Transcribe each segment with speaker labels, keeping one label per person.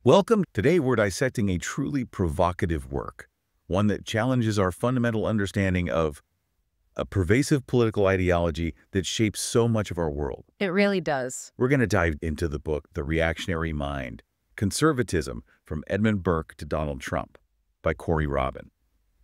Speaker 1: Welcome. Today we're dissecting a truly provocative work, one that challenges our fundamental understanding of a pervasive political ideology that shapes so much of our world.
Speaker 2: It really does.
Speaker 1: We're going to dive into the book, The Reactionary Mind, Conservatism from Edmund Burke to Donald Trump by Corey Robin.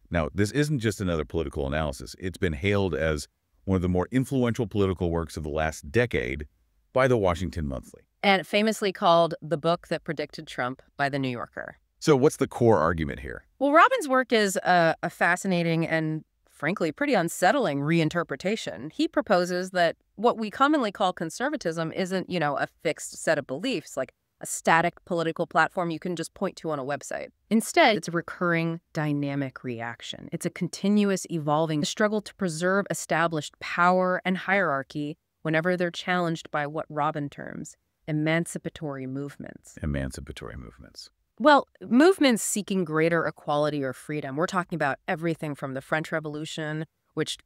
Speaker 1: Now, this isn't just another political analysis. It's been hailed as one of the more influential political works of the last decade by the Washington Monthly.
Speaker 2: And famously called the book that predicted Trump by the New Yorker.
Speaker 1: So what's the core argument here?
Speaker 2: Well, Robin's work is a fascinating and, frankly, pretty unsettling reinterpretation. He proposes that what we commonly call conservatism isn't, a fixed set of beliefs, like a static political platform you can just point to on a website. Instead, it's a recurring dynamic reaction. It's a continuous evolving struggle to preserve established power and hierarchy whenever they're challenged by what Robin terms emancipatory movements.
Speaker 1: Emancipatory movements.
Speaker 2: Well, movements seeking greater equality or freedom. We're talking about everything from the French Revolution, which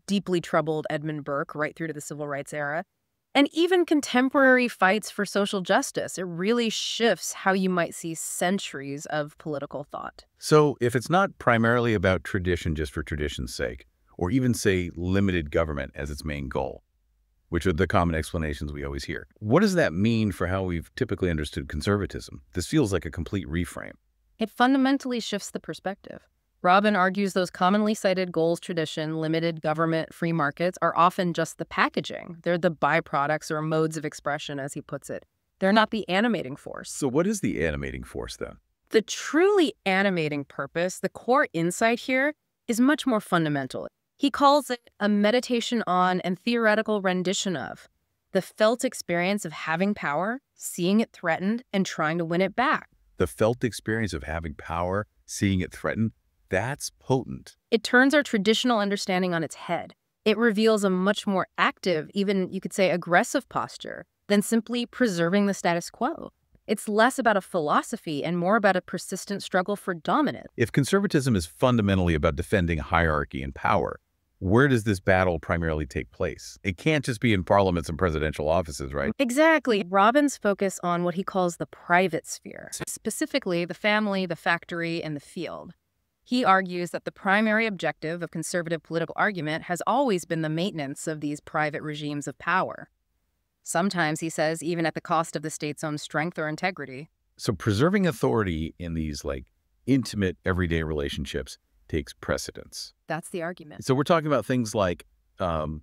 Speaker 2: deeply troubled Edmund Burke, right through to the Civil Rights era, and even contemporary fights for social justice. It really shifts how you might see centuries of political thought.
Speaker 1: So if it's not primarily about tradition just for tradition's sake, or even, say, limited government as its main goal, which are the common explanations we always hear. What does that mean for how we've typically understood conservatism? This feels like a complete reframe.
Speaker 2: It fundamentally shifts the perspective. Robin argues those commonly cited goals, tradition, limited government, free markets are often just the packaging. They're the byproducts or modes of expression, as he puts it. They're not the animating force.
Speaker 1: So what is the animating force then?
Speaker 2: The truly animating purpose, the core insight here, is much more fundamental. He calls it a meditation on and theoretical rendition of the felt experience of having power, seeing it threatened, and trying to win it back.
Speaker 1: The felt experience of having power, seeing it threatened, that's potent.
Speaker 2: It turns our traditional understanding on its head. It reveals a much more active, even you could say aggressive posture than simply preserving the status quo. It's less about a philosophy and more about a persistent struggle for dominance.
Speaker 1: If conservatism is fundamentally about defending hierarchy and power, where does this battle primarily take place? It can't just be in parliaments and presidential offices, right?
Speaker 2: Exactly. Robin's focus on what he calls the private sphere, specifically the family, the factory, and the field. He argues that the primary objective of conservative political argument has always been the maintenance of these private regimes of power. Sometimes, he says, even at the cost of the state's own strength or integrity.
Speaker 1: So preserving authority in these, intimate, everyday relationships takes precedence.
Speaker 2: That's the argument.
Speaker 1: So we're talking about things like a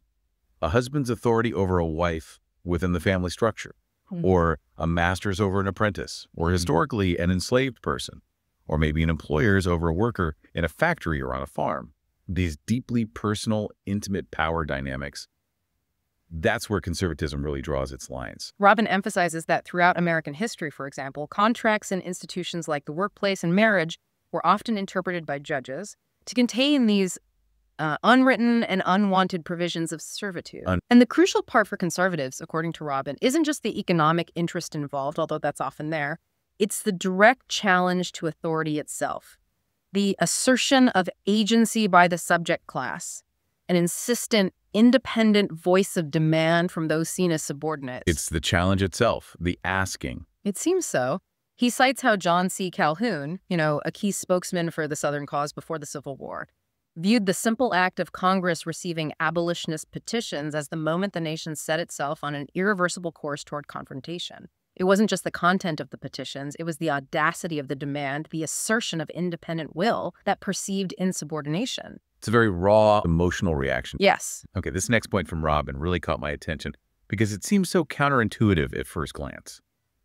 Speaker 1: husband's authority over a wife within the family structure, or a master's over an apprentice, or historically an enslaved person, or maybe an employer's over a worker in a factory or on a farm. These deeply personal, intimate power dynamics, that's where conservatism really draws its lines.
Speaker 2: Robin emphasizes that throughout American history, for example, contracts and institutions like the workplace and marriage were often interpreted by judges to contain these unwritten and unwanted provisions of servitude. And the crucial part for conservatives, according to Robin, isn't just the economic interest involved, although that's often there. It's the direct challenge to authority itself, the assertion of agency by the subject class, an insistent, independent voice of demand from those seen as subordinates.
Speaker 1: It's the challenge itself, the asking.
Speaker 2: It seems so. He cites how John C. Calhoun, a key spokesman for the Southern cause before the Civil War, viewed the simple act of Congress receiving abolitionist petitions as the moment the nation set itself on an irreversible course toward confrontation. It wasn't just the content of the petitions, it was the audacity of the demand, the assertion of independent will that perceived insubordination.
Speaker 1: It's a very raw, emotional reaction.
Speaker 2: Yes.
Speaker 1: Okay, this next point from Robin really caught my attention because it seems so counterintuitive at first glance.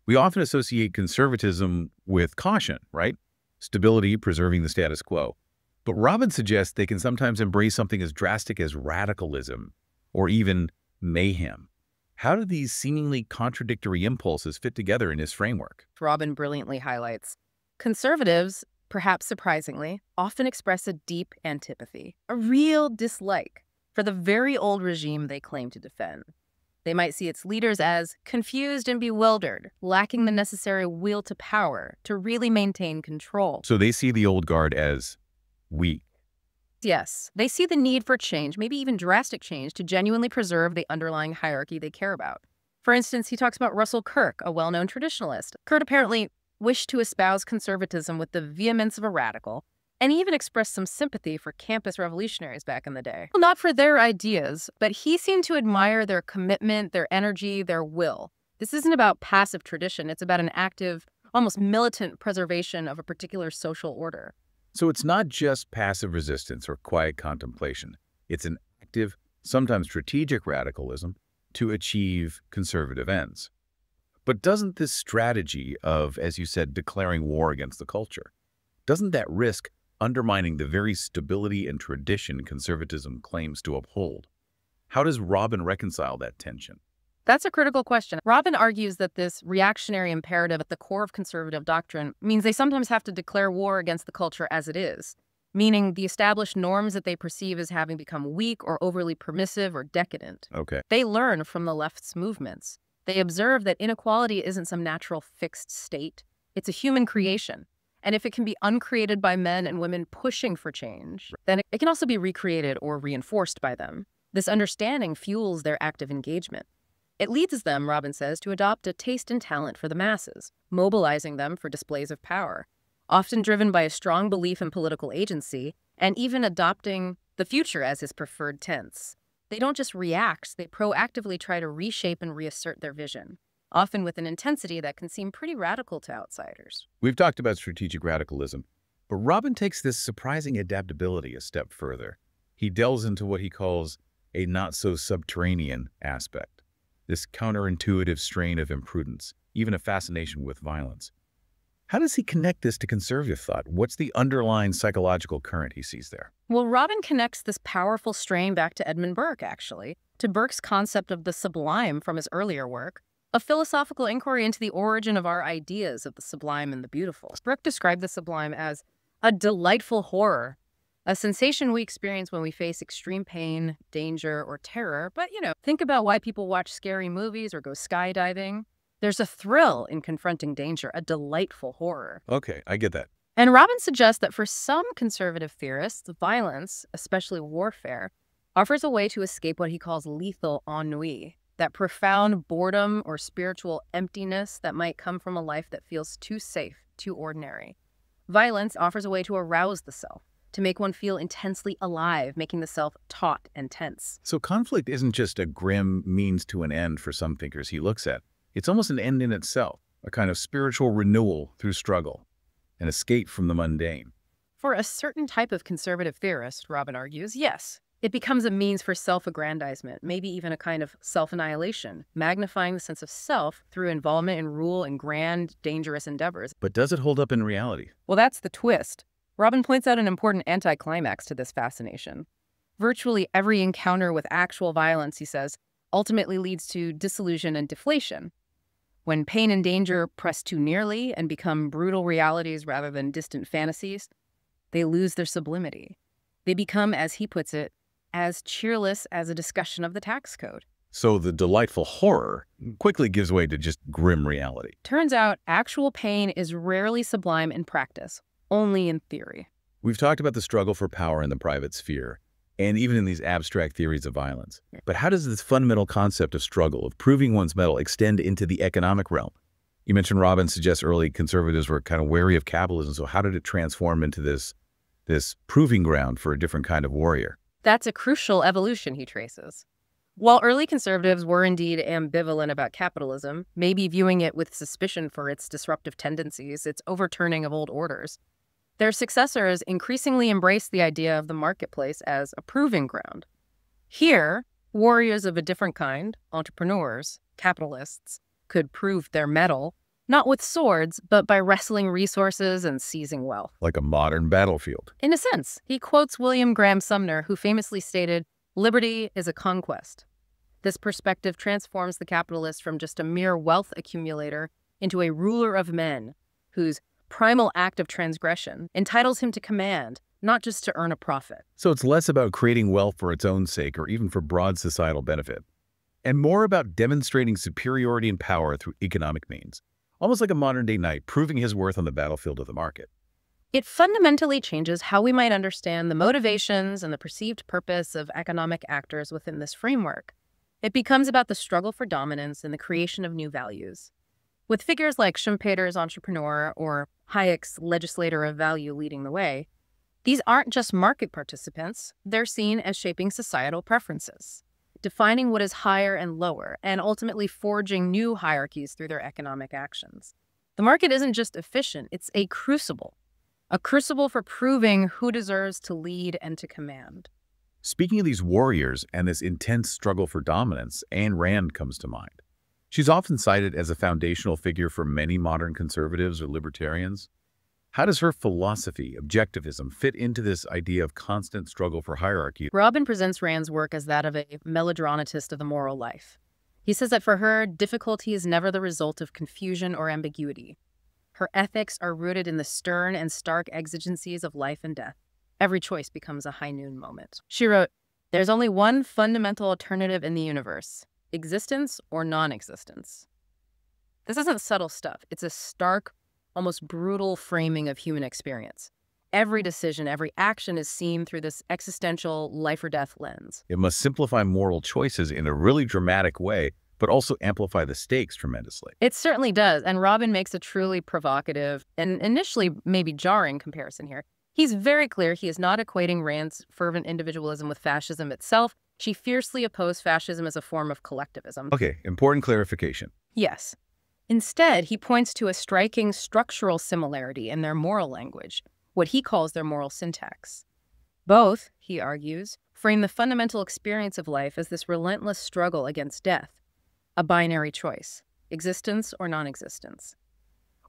Speaker 1: We often associate conservatism with caution, right? Stability, preserving the status quo. But Robin suggests they can sometimes embrace something as drastic as radicalism or even mayhem. How do these seemingly contradictory impulses fit together in his framework?
Speaker 2: Robin brilliantly highlights. Conservatives, perhaps surprisingly, often express a deep antipathy, a real dislike for the very old regime they claim to defend. They might see its leaders as confused and bewildered, lacking the necessary will to power to really maintain control.
Speaker 1: So they see the old guard as weak.
Speaker 2: Yes, they see the need for change, maybe even drastic change, to genuinely preserve the underlying hierarchy they care about. For instance, he talks about Russell Kirk, a well-known traditionalist. Kirk apparently wished to espouse conservatism with the vehemence of a radical, and he even expressed some sympathy for campus revolutionaries back in the day. Well, not for their ideas, but he seemed to admire their commitment, their energy, their will. This isn't about passive tradition. It's about an active, almost militant preservation of a particular social order.
Speaker 1: So it's not just passive resistance or quiet contemplation. It's an active, sometimes strategic radicalism to achieve conservative ends. But doesn't this strategy of, as you said, declaring war against the culture, doesn't that risk undermining the very stability and tradition conservatism claims to uphold? How does Robin reconcile that tension?
Speaker 2: That's a critical question. Robin argues that this reactionary imperative at the core of conservative doctrine means they sometimes have to declare war against the culture as it is, meaning the established norms that they perceive as having become weak or overly permissive or decadent.
Speaker 1: Okay.
Speaker 2: They learn from the left's movements. They observe that inequality isn't some natural fixed state. It's a human creation. And if it can be uncreated by men and women pushing for change, then it can also be recreated or reinforced by them. This understanding fuels their active engagement. It leads them, Robin says, to adopt a taste and talent for the masses, mobilizing them for displays of power, often driven by a strong belief in political agency, and even adopting the future as his preferred tense. They don't just react, they proactively try to reshape and reassert their vision, often with an intensity that can seem pretty radical to outsiders.
Speaker 1: We've talked about strategic radicalism, but Robin takes this surprising adaptability a step further. He delves into what he calls a not-so-subterranean aspect, this counterintuitive strain of imprudence, even a fascination with violence. How does he connect this to conservative thought? What's the underlying psychological current he sees there?
Speaker 2: Well, Robin connects this powerful strain back to Edmund Burke, actually, to Burke's concept of the sublime from his earlier work, a philosophical inquiry into the origin of our ideas of the sublime and the beautiful. Burke described the sublime as a delightful horror, a sensation we experience when we face extreme pain, danger, or terror. But, think about why people watch scary movies or go skydiving. There's a thrill in confronting danger, a delightful horror.
Speaker 1: Okay, I get that.
Speaker 2: And Robin suggests that for some conservative theorists, violence, especially warfare, offers a way to escape what he calls lethal ennui, that profound boredom or spiritual emptiness that might come from a life that feels too safe, too ordinary. Violence offers a way to arouse the self, to make one feel intensely alive, making the self taut and tense.
Speaker 1: So conflict isn't just a grim means to an end for some thinkers he looks at. It's almost an end in itself, a kind of spiritual renewal through struggle, an escape from the mundane.
Speaker 2: For a certain type of conservative theorist, Robin argues, yes, it becomes a means for self-aggrandizement, maybe even a kind of self-annihilation, magnifying the sense of self through involvement in rule in grand, dangerous endeavors.
Speaker 1: But does it hold up in reality?
Speaker 2: Well, that's the twist. Robin points out an important anticlimax to this fascination. Virtually every encounter with actual violence, he says, ultimately leads to disillusion and deflation. When pain and danger press too nearly and become brutal realities rather than distant fantasies, they lose their sublimity. They become, as he puts it, as cheerless as a discussion of the tax code.
Speaker 1: So the delightful horror quickly gives way to just grim reality.
Speaker 2: Turns out actual pain is rarely sublime in practice, only in theory.
Speaker 1: We've talked about the struggle for power in the private sphere, and even in these abstract theories of violence. But how does this fundamental concept of struggle, of proving one's mettle, extend into the economic realm? You mentioned Robin suggests early conservatives were kind of wary of capitalism, so how did it transform into this proving ground for a different kind of warrior?
Speaker 2: That's a crucial evolution he traces. While early conservatives were indeed ambivalent about capitalism, maybe viewing it with suspicion for its disruptive tendencies, its overturning of old orders, their successors increasingly embraced the idea of the marketplace as a proving ground. Here, warriors of a different kind, entrepreneurs, capitalists, could prove their mettle, not with swords, but by wresting resources and seizing wealth.
Speaker 1: Like a modern battlefield.
Speaker 2: In a sense, he quotes William Graham Sumner, who famously stated, "Liberty is a conquest." This perspective transforms the capitalist from just a mere wealth accumulator into a ruler of men, whose primal act of transgression entitles him to command, not just to earn a profit.
Speaker 1: So it's less about creating wealth for its own sake or even for broad societal benefit, and more about demonstrating superiority and power through economic means, almost like a modern-day knight proving his worth on the battlefield of the market.
Speaker 2: It fundamentally changes how we might understand the motivations and the perceived purpose of economic actors within this framework. It becomes about the struggle for dominance and the creation of new values. With figures like Schumpeter's entrepreneur or Hayek's legislator of value leading the way, these aren't just market participants, they're seen as shaping societal preferences, defining what is higher and lower, and ultimately forging new hierarchies through their economic actions. The market isn't just efficient, it's a crucible for proving who deserves to lead and to command.
Speaker 1: Speaking of these warriors and this intense struggle for dominance, Ayn Rand comes to mind. She's often cited as a foundational figure for many modern conservatives or libertarians. How does her philosophy, objectivism, fit into this idea of constant struggle for hierarchy?
Speaker 2: Robin presents Rand's work as that of a melodramatist of the moral life. He says that for her, difficulty is never the result of confusion or ambiguity. Her ethics are rooted in the stern and stark exigencies of life and death. Every choice becomes a high noon moment. She wrote, "There's only one fundamental alternative in the universe, existence or non-existence." This isn't subtle stuff. It's a stark, almost brutal framing of human experience. Every decision, every action is seen through this existential life or death lens.
Speaker 1: It must simplify moral choices in a really dramatic way, but also amplify the stakes tremendously.
Speaker 2: It certainly does, and Robin makes a truly provocative and initially maybe jarring comparison here. He's very clear he is not equating Rand's fervent individualism with fascism itself. She fiercely opposed fascism as a form of collectivism.
Speaker 1: Okay, important clarification.
Speaker 2: Yes. Instead, he points to a striking structural similarity in their moral language, what he calls their moral syntax. Both, he argues, frame the fundamental experience of life as this relentless struggle against death, a binary choice, existence or non-existence,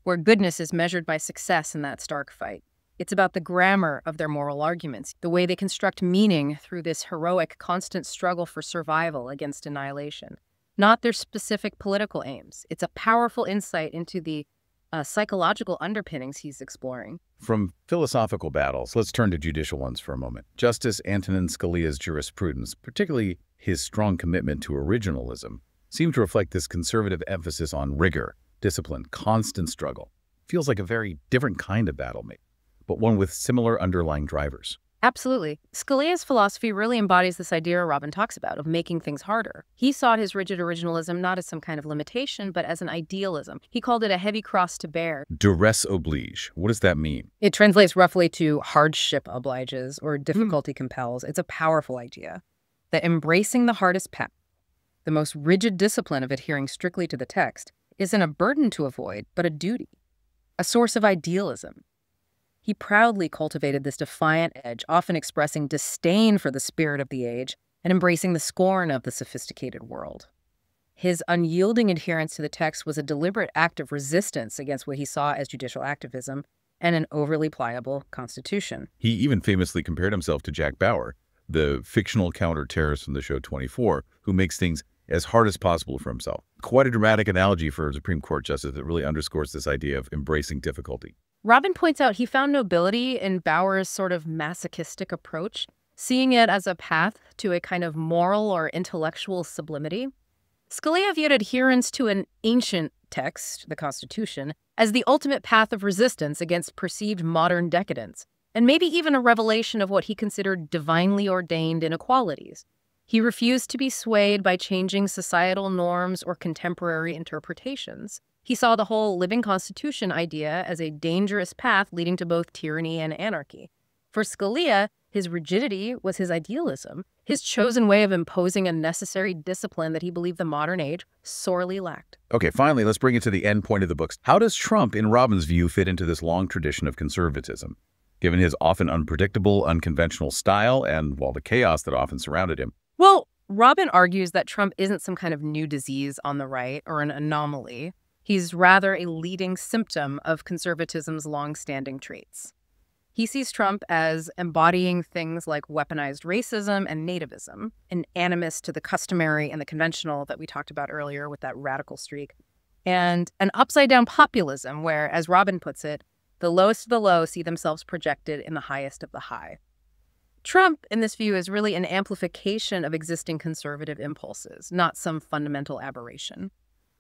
Speaker 2: where goodness is measured by success in that stark fight. It's about the grammar of their moral arguments, the way they construct meaning through this heroic, constant struggle for survival against annihilation, not their specific political aims. It's a powerful insight into the psychological underpinnings he's exploring.
Speaker 1: From philosophical battles, let's turn to judicial ones for a moment. Justice Antonin Scalia's jurisprudence, particularly his strong commitment to originalism, seemed to reflect this conservative emphasis on rigor, discipline, constant struggle. Feels like a very different kind of battle, maybe, but one with similar underlying drivers.
Speaker 2: Absolutely. Scalia's philosophy really embodies this idea Robin talks about of making things harder. He sought his rigid originalism not as some kind of limitation, but as an idealism. He called it a heavy cross to bear.
Speaker 1: Duress oblige. What does that mean?
Speaker 2: It translates roughly to hardship obliges or difficulty compels. It's a powerful idea that embracing the hardest path, the most rigid discipline of adhering strictly to the text, isn't a burden to avoid, but a duty, a source of idealism. He proudly cultivated this defiant edge, often expressing disdain for the spirit of the age and embracing the scorn of the sophisticated world. His unyielding adherence to the text was a deliberate act of resistance against what he saw as judicial activism and an overly pliable constitution.
Speaker 1: He even famously compared himself to Jack Bauer, the fictional counter-terrorist from the show 24, who makes things as hard as possible for himself. Quite a dramatic analogy for a Supreme Court justice that really underscores this idea of embracing difficulty.
Speaker 2: Robin points out he found nobility in Bauer's sort of masochistic approach, seeing it as a path to a kind of moral or intellectual sublimity. Scalia viewed adherence to an ancient text, the Constitution, as the ultimate path of resistance against perceived modern decadence, and maybe even a revelation of what he considered divinely ordained inequalities. He refused to be swayed by changing societal norms or contemporary interpretations. He saw the whole living constitution idea as a dangerous path leading to both tyranny and anarchy. For Scalia, his rigidity was his idealism, his chosen way of imposing a necessary discipline that he believed the modern age sorely lacked.
Speaker 1: Okay, finally, let's bring it to the end point of the books. How does Trump, in Robin's view, fit into this long tradition of conservatism, given his often unpredictable, unconventional style and, well, the chaos that often surrounded him?
Speaker 2: Well, Robin argues that Trump isn't some kind of new disease on the right or an anomaly. He's rather a leading symptom of conservatism's long-standing traits. He sees Trump as embodying things like weaponized racism and nativism, an animus to the customary and the conventional that we talked about earlier with that radical streak, and an upside-down populism where, as Robin puts it, the lowest of the low see themselves projected in the highest of the high. Trump, in this view, is really an amplification of existing conservative impulses, not some fundamental aberration.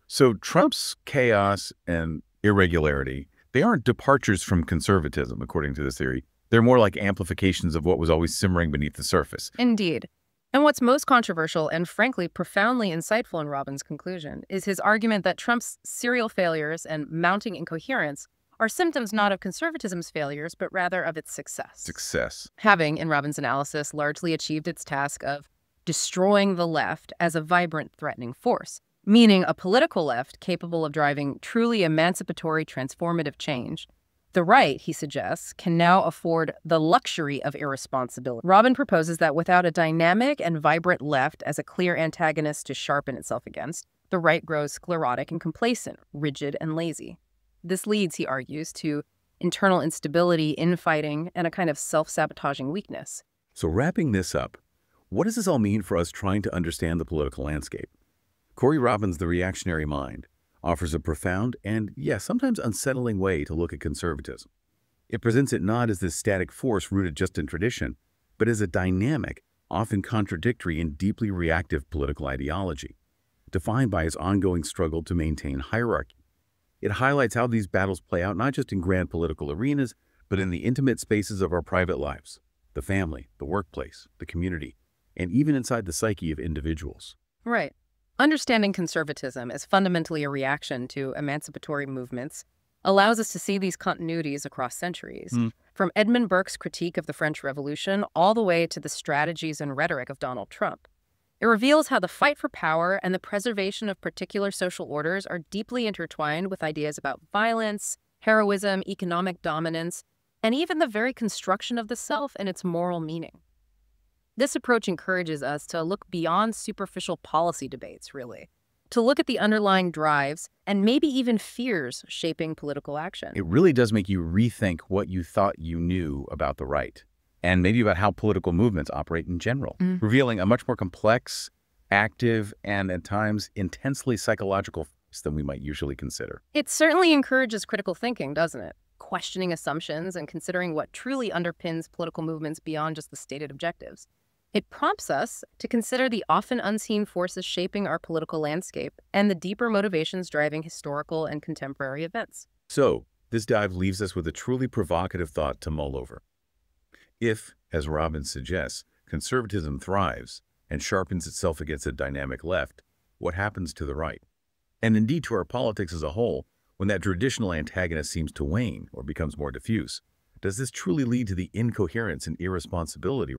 Speaker 1: So Trump's chaos and irregularity, they aren't departures from conservatism, according to this theory. They're more like amplifications of what was always simmering beneath the surface.
Speaker 2: Indeed. And what's most controversial and frankly profoundly insightful in Robbins' conclusion is his argument that Trump's serial failures and mounting incoherence are symptoms not of conservatism's failures, but rather of its success. Having, in Robbins' analysis, largely achieved its task of destroying the left as a vibrant, threatening force, meaning a political left capable of driving truly emancipatory, transformative change. The right, he suggests, can now afford the luxury of irresponsibility. Robin proposes that without a dynamic and vibrant left as a clear antagonist to sharpen itself against, the right grows sclerotic and complacent, rigid and lazy. This leads, he argues, to internal instability, infighting, and a kind of self-sabotaging weakness.
Speaker 1: So wrapping this up, what does this all mean for us trying to understand the political landscape? Corey Robin's The Reactionary Mind offers a profound and, yes, sometimes unsettling way to look at conservatism. It presents it not as this static force rooted just in tradition, but as a dynamic, often contradictory and deeply reactive political ideology, defined by its ongoing struggle to maintain hierarchy. It highlights how these battles play out not just in grand political arenas, but in the intimate spaces of our private lives, the family, the workplace, the community, and even inside the psyche of individuals.
Speaker 2: Right. Understanding conservatism as fundamentally a reaction to emancipatory movements allows us to see these continuities across centuries, from Edmund Burke's critique of the French Revolution all the way to the strategies and rhetoric of Donald Trump. It reveals how the fight for power and the preservation of particular social orders are deeply intertwined with ideas about violence, heroism, economic dominance, and even the very construction of the self and its moral meaning. This approach encourages us to look beyond superficial policy debates, really, to look at the underlying drives and maybe even fears shaping political action.
Speaker 1: It really does make you rethink what you thought you knew about the right, and maybe about how political movements operate in general, revealing a much more complex, active, and at times intensely psychological force than we might usually consider.
Speaker 2: It certainly encourages critical thinking, doesn't it? Questioning assumptions and considering what truly underpins political movements beyond just the stated objectives. It prompts us to consider the often unseen forces shaping our political landscape and the deeper motivations driving historical and contemporary events.
Speaker 1: So, this dive leaves us with a truly provocative thought to mull over. If, as Robbins suggests, conservatism thrives and sharpens itself against a dynamic left, what happens to the right? And indeed to our politics as a whole, when that traditional antagonist seems to wane or becomes more diffuse? Does this truly lead to the incoherence and irresponsibility